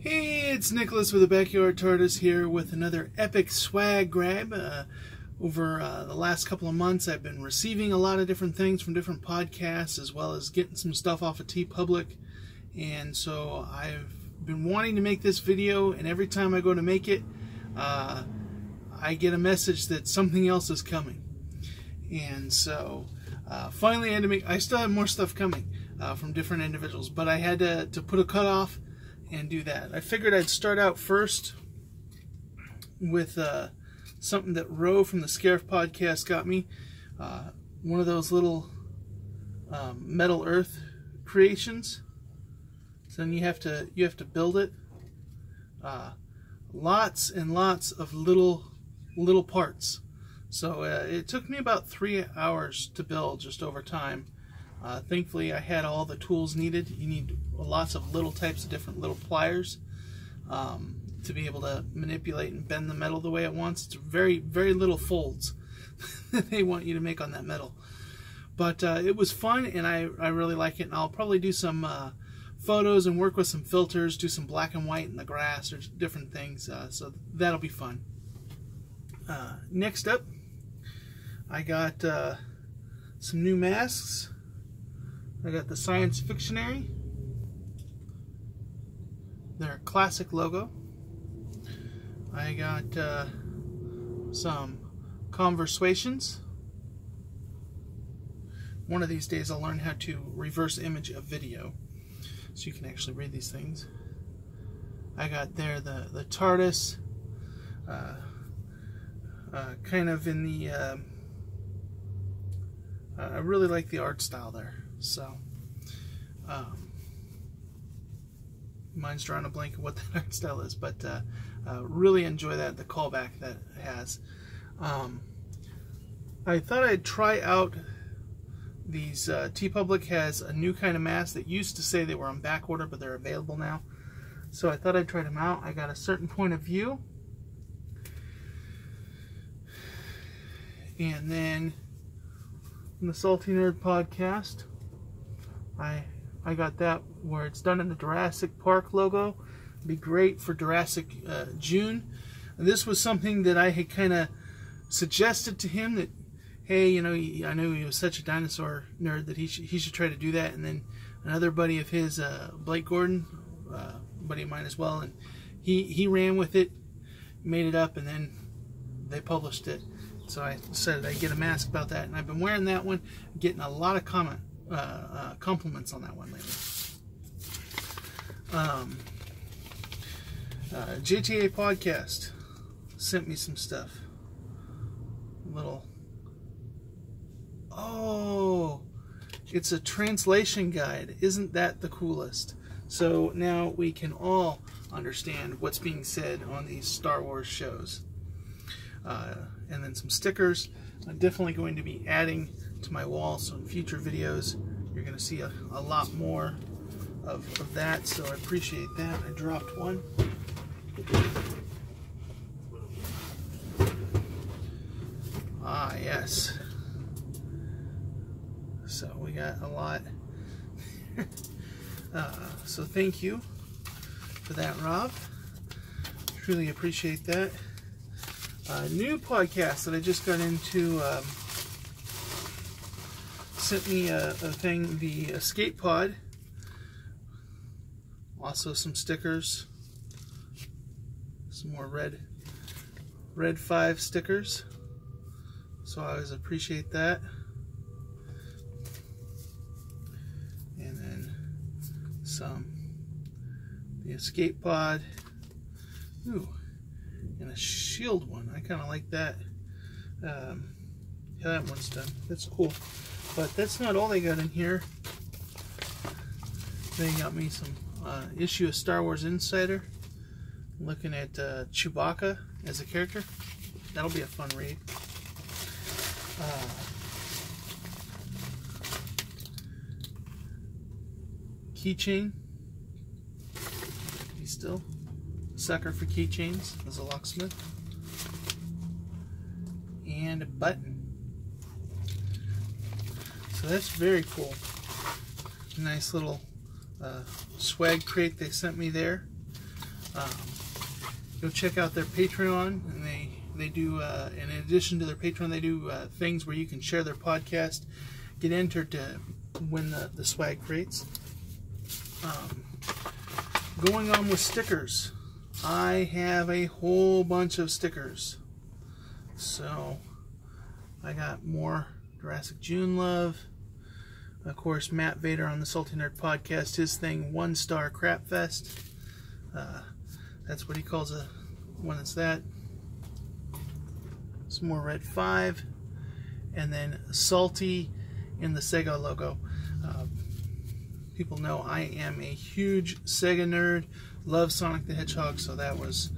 Hey, it's Nicholas with the Backyard Tortoise here with another epic swag grab. Over the last couple of months, I've been receiving a lot of different things from different podcasts, as well as getting some stuff off of TeePublic. And so I've been wanting to make this video, and every time I go to make it, I get a message that something else is coming. And so finally I had to make, I still have more stuff coming from different individuals, but I had to put a cutoff and do that. I figured I'd start out first with something that Ro from the Scarif podcast got me. One of those little Metal Earth creations. So then you have to build it. Lots and lots of little parts. So it took me about 3 hours to build just over time. Thankfully, I had all the tools needed. You need lots of little types of different little pliers to be able to manipulate and bend the metal the way it wants. It's very, very little folds that they want you to make on that metal. But it was fun, and I really like it. And I'll probably do some photos and work with some filters, do some black and white in the grass or different things. So that'll be fun. Next up, I got some new masks. I got the Science Fictionary, their classic logo. I got some Conversations. One of these days I'll learn how to reverse image a video so you can actually read these things. I got there the TARDIS, kind of in the, I really like the art style there. So, mine's drawing a blank of what that art style is, but really enjoy that, the callback that it has. I thought I'd try out these. TeePublic has a new kind of mask that used to say they were on back order, but they're available now. So I thought I'd try them out. I got a certain point of view. And then from the Salty Nerd podcast, I got that where it's done in the Jurassic Park logo. It'd be great for Jurassic June. And this was something that I had kind of suggested to him that, hey, you know, I knew he was such a dinosaur nerd that he should try to do that. And then another buddy of his, Blake Gordon, buddy of mine as well, and he ran with it, made it up, and then they published it. So I decided I'd get a mask about that, and I've been wearing that one, getting a lot of compliments on that one lately. JTA podcast sent me some stuff. Oh, it's a translation guide. Isn't that the coolest? So now we can all understand what's being said on these Star Wars shows. And then some stickers. I'm definitely going to be adding to my wall, so in future videos you're going to see a lot more of that, so I appreciate that. I dropped one. Ah, yes. So we got a lot. So thank you for that, Rob. Truly appreciate that. New podcast that I just got into sent me a thing, the Escape Pod. Also some stickers. Some more red 5 stickers. So I always appreciate that. And then the Escape Pod. Ooh. And a shield one. I kind of like that. Yeah, that one's done. That's cool. But that's not all they got in here. They got me some issue of Star Wars Insider. Looking at Chewbacca as a character. That'll be a fun read. Keychain. He's still sucker for keychains as a locksmith. And a button. So that's very cool. Nice little swag crate they sent me there. Go check out their Patreon, and they do, in addition to their Patreon, they do things where you can share their podcast, get entered to win the swag crates. Going on with stickers, I have a whole bunch of stickers. So I got more Jurassic June love. Of course, Matt Vader on the Salty Nerd podcast, his thing, 1-star crap fest. That's what he calls a when it's that. Some more Red 5, and then Salty in the Sega logo. People know I am a huge Sega nerd, love Sonic the Hedgehog, so that was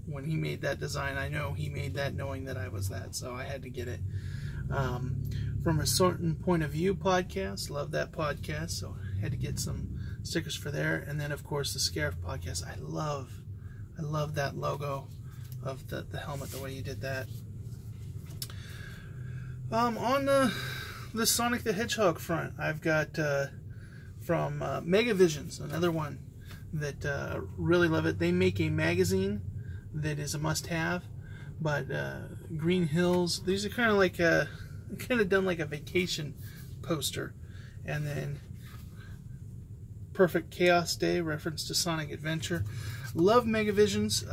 when he made that design. I know he made that knowing that I was that, so I had to get it. From a Certain Point of View podcast, love that podcast, so I had to get some stickers for there. And then of course the Scarif podcast, I love that logo of the helmet, the way you did that. On the Sonic the Hedgehog front, I've got from Megavisions, another one that really love it. They make a magazine that is a must-have, but Green Hills, these are kind of like kind of done like a vacation poster. And then Perfect Chaos Day, reference to Sonic Adventure. Love Megavisions.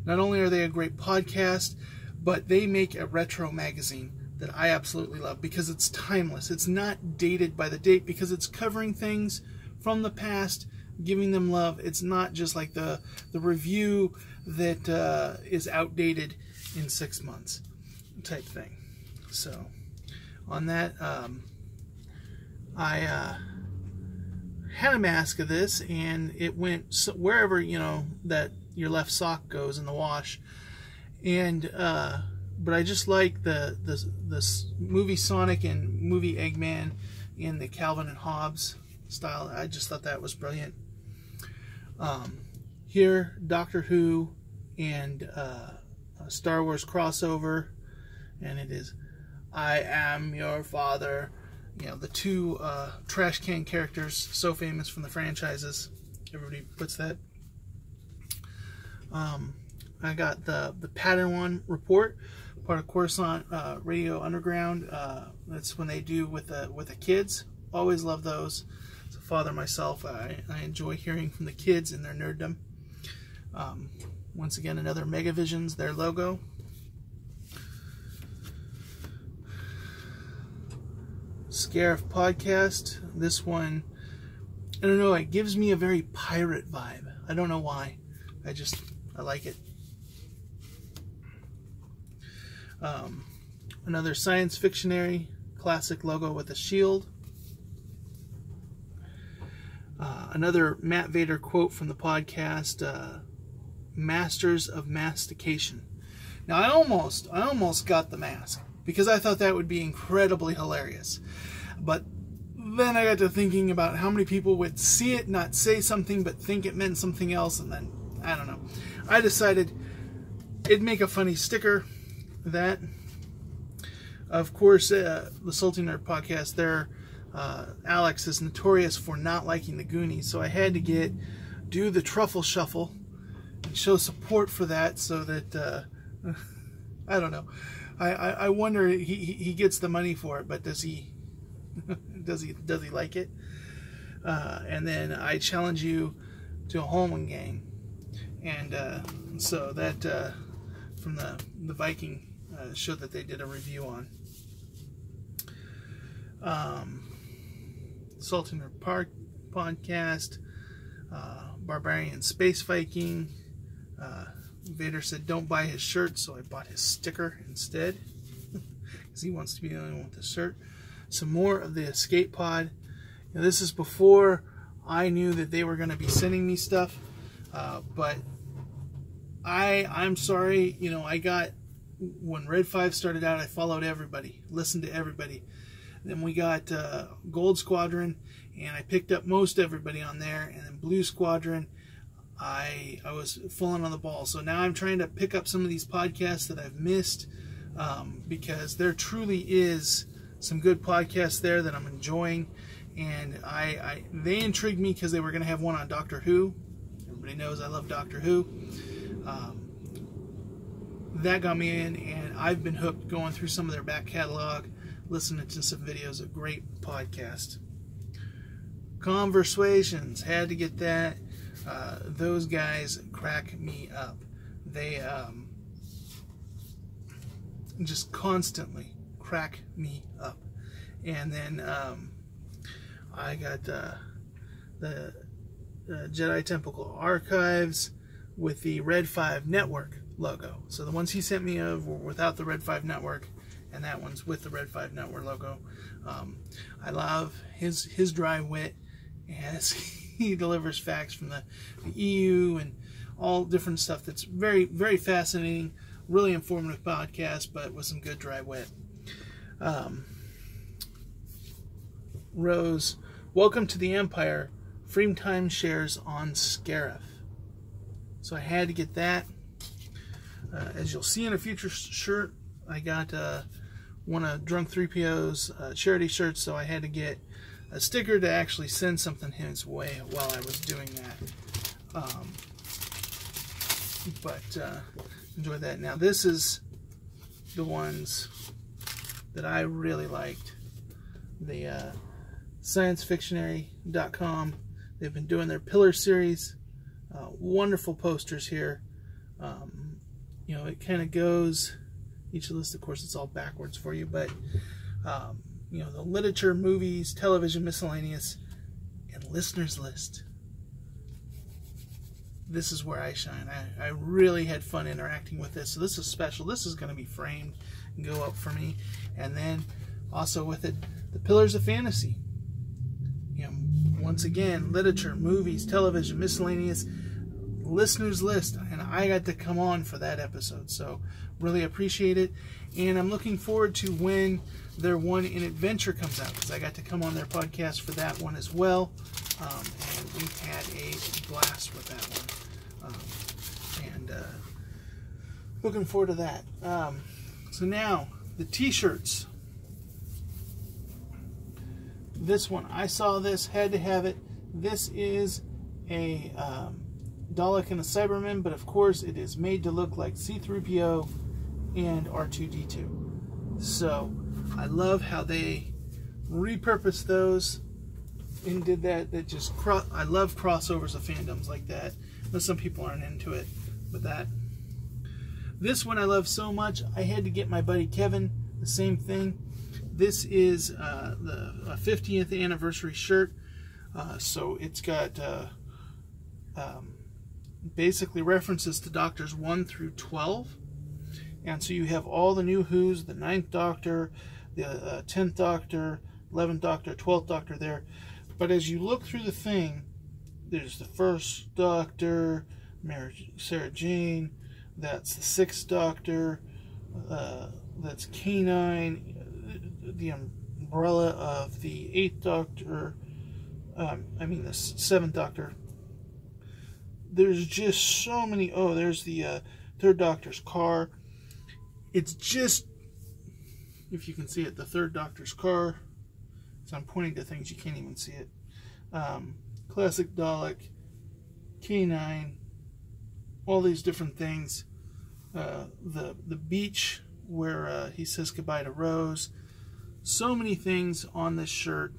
Not only are they a great podcast, but they make a retro magazine that I absolutely love because it's timeless. It's not dated by the date because it's covering things from the past, giving them love. It's not just like the review that is outdated in 6 months type thing. So on that, I had a mask of this, and it went wherever, you know, that your left sock goes in the wash. And but I just like the movie Sonic and movie Eggman in the Calvin and Hobbes style. I just thought that was brilliant. Here, Doctor Who and a Star Wars crossover, and it is I am your father. You know, the two trash can characters, so famous from the franchises. Everybody puts that. I got the Pattern report, part of Coruscant Radio Underground. That's when they do with the kids. Always love those. As a father myself, I enjoy hearing from the kids and their nerddom. Once again, another Megavisions, their logo. Scarif podcast. This one, I don't know, it gives me a very pirate vibe. I don't know why. I like it. Another Science Fictionary classic logo with a shield. Another Matt Vader quote from the podcast, Masters of Mastication. Now I almost got the mask because I thought that would be incredibly hilarious. But then I got to thinking about how many people would see it, not say something, but think it meant something else, and then, I don't know. I decided it'd make a funny sticker. That, of course, the Salty Nerd podcast, Alex is notorious for not liking the Goonies, so I had to do the Truffle Shuffle and show support for that, so that, I don't know. I wonder, he gets the money for it, but does he like it? And then I challenge you to a Holman game, and so that from the Viking show that they did a review on. Salty Nerd Park podcast, Barbarian Space Viking. Vader said don't buy his shirt, so I bought his sticker instead because he wants to be the only one with the shirt. Some more of the Escape Pod. Now, this is before I knew that they were going to be sending me stuff, but I'm sorry, you know, when Red 5 started out, I followed everybody, listened to everybody. Then we got Gold Squadron, and I picked up most everybody on there, and then Blue Squadron, I was falling on the ball. So now I'm trying to pick up some of these podcasts that I've missed, because there truly is some good podcasts there that I'm enjoying, and they intrigued me because they were going to have one on Doctor Who, Everybody knows I love Doctor Who. That got me in, and I've been hooked going through some of their back catalog, listening to some videos. A great podcast. Conversations, had to get that. Those guys crack me up. They just constantly crack me up. And then I got the Jedi Temple Archives with the Red 5 Network logo. So the ones he sent me were without the Red 5 Network, and that one's with the Red 5 Network logo. I love his dry wit as he delivers facts from the EU and all different stuff. That's very, very fascinating, really informative podcast, but with some good dry wit. Rose, welcome to the Empire. Freetime shares on Scarif. So I had to get that. As you'll see in a future shirt, I got one of Drunk 3PO's charity shirts, so I had to get a sticker to actually send something his way while I was doing that. Enjoy that. Now this is the ones that I really liked. The ScienceFictionary.com. They've been doing their Pillar series. Wonderful posters here. You know, it kind of goes, each list, of course, it's all backwards for you, but, you know, the literature, movies, television, miscellaneous, and listeners list. This is where I shine. I really had fun interacting with this. So this is special. This is going to be framed and go up for me. And then also with it, the Pillars of Fantasy. You know, once again, literature, movies, television, miscellaneous, listeners list, and I got to come on for that episode, so really appreciate it. And I'm looking forward to when their One in Adventure comes out, because I got to come on their podcast for that one as well, and we had a blast with that one, and looking forward to that. So now the t-shirts. This one, I saw this, had to have it. This is a Dalek and a Cyberman, but of course it is made to look like C-3PO and R2-D2. So I love how they repurposed those and did that. That just I love crossovers of fandoms like that. But some people aren't into it, but that. This one I love so much, I had to get my buddy Kevin the same thing. This is the 50th anniversary shirt. So it's got basically references to Doctors 1 through 12. And so you have all the new Who's, the 9th Doctor, the 10th Doctor, 11th Doctor, 12th Doctor there. But as you look through the thing, there's the 1st Doctor, Sarah Jane, that's the 6th Doctor, that's K9, the umbrella of the 8th Doctor, the 7th Doctor. There's just so many. Oh, there's the 3rd Doctor's car. It's just, if you can see it, the 3rd Doctor's car. So I'm pointing to things you can't even see it. Classic Dalek, K9, all these different things. The beach where he says goodbye to Rose. So many things on this shirt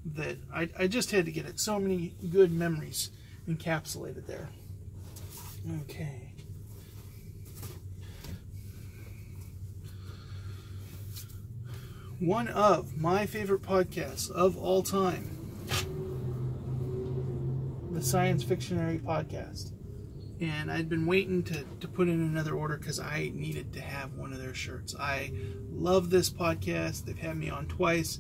that I just had to get it. So many good memories encapsulated there. Okay. One of my favorite podcasts of all time, the Science Fictionary podcast. And I'd been waiting to put in another order because I needed to have one of their shirts. I love this podcast. They've had me on twice,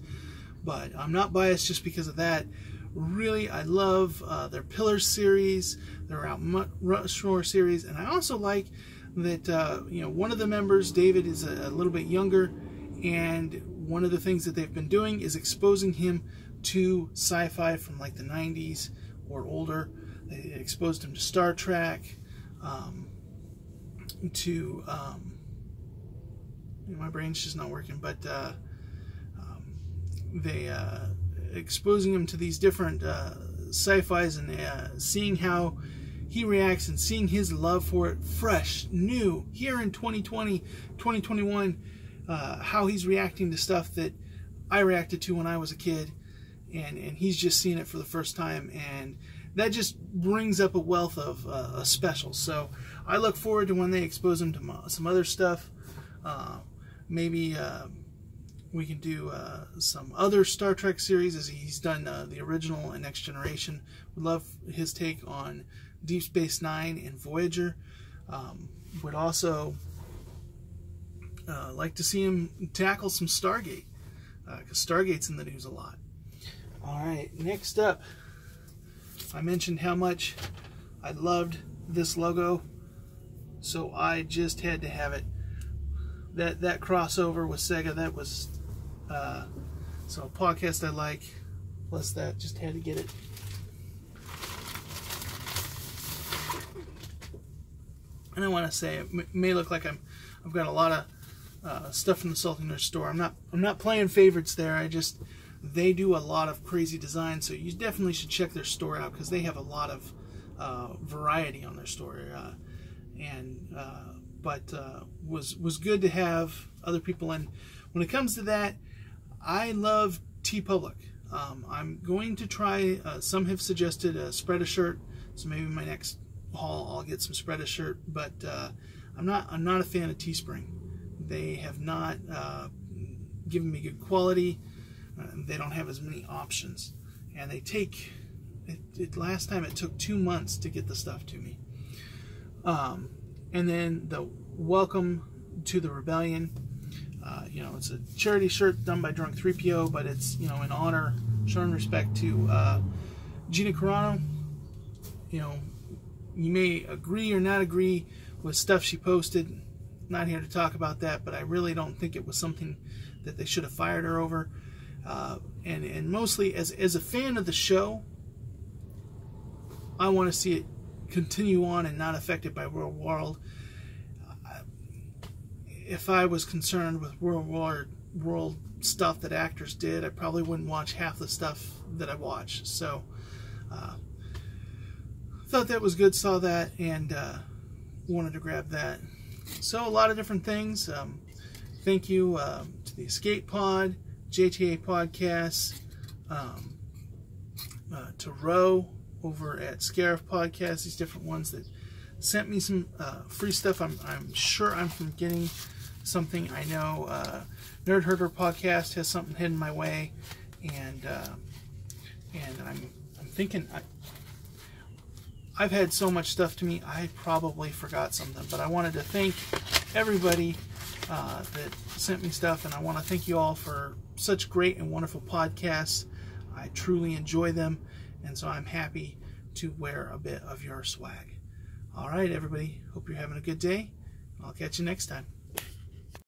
but I'm not biased just because of that. Really, I love their Pillar series, their Mount Rushmore series, and I also like that one of the members, David, is a little bit younger, and one of the things that they've been doing is exposing him to sci-fi from like the 90s or older. They exposed him to Star Trek, my brain's just not working, but they exposing him to these different sci-fis and seeing how he reacts and seeing his love for it fresh, new, here in 2020, 2021, how he's reacting to stuff that I reacted to when I was a kid, and he's just seeing it for the first time, and that just brings up a wealth of specials. So I look forward to when they expose him to some other stuff. Maybe we can do some other Star Trek series, as he's done the original and Next Generation. Would love his take on Deep Space Nine and Voyager. Would also like to see him tackle some Stargate, because Stargate's in the news a lot. Alright, next up, I mentioned how much I loved this logo, so I just had to have it. That crossover with Sega, that was so a podcast I like, plus that, just had to get it. And I want to say, it may look like I've got a lot of stuff from the Salty Nerd store. I'm not playing favorites there. They do a lot of crazy designs, so you definitely should check their store out, because they have a lot of variety on their store. But was good to have other people in. When it comes to that, I love TeePublic. I'm going to try. Some have suggested a Spread a Shirt, so maybe my next haul I'll get some Spread a Shirt. But I'm not a fan of Teespring. They have not given me good quality. They don't have as many options, and they take. Last time it took 2 months to get the stuff to me. And then the Welcome to the Rebellion. It's a charity shirt done by Drunk 3PO, but it's, in honor, showing respect to Gina Carano. You may agree or not agree with stuff she posted. Not here to talk about that, but I really don't think it was something that they should have fired her over. And mostly, as a fan of the show, I want to see it continue on and not affected by World War. If I was concerned with world stuff that actors did, I probably wouldn't watch half the stuff that I watch. So thought that was good, saw that, and wanted to grab that. So a lot of different things. Thank you to the Escape Pod, JTA Podcasts, to Roe over at Scarif Podcast, these different ones that sent me some free stuff. I'm sure I'm forgetting something. I know Nerd Herder Podcast has something heading my way, and I'm thinking I've had so much stuff to me, I probably forgot something, but I wanted to thank everybody that sent me stuff, and I want to thank you all for such great and wonderful podcasts. I truly enjoy them, and so I'm happy to wear a bit of your swag. All right, everybody. Hope you're having a good day. I'll catch you next time.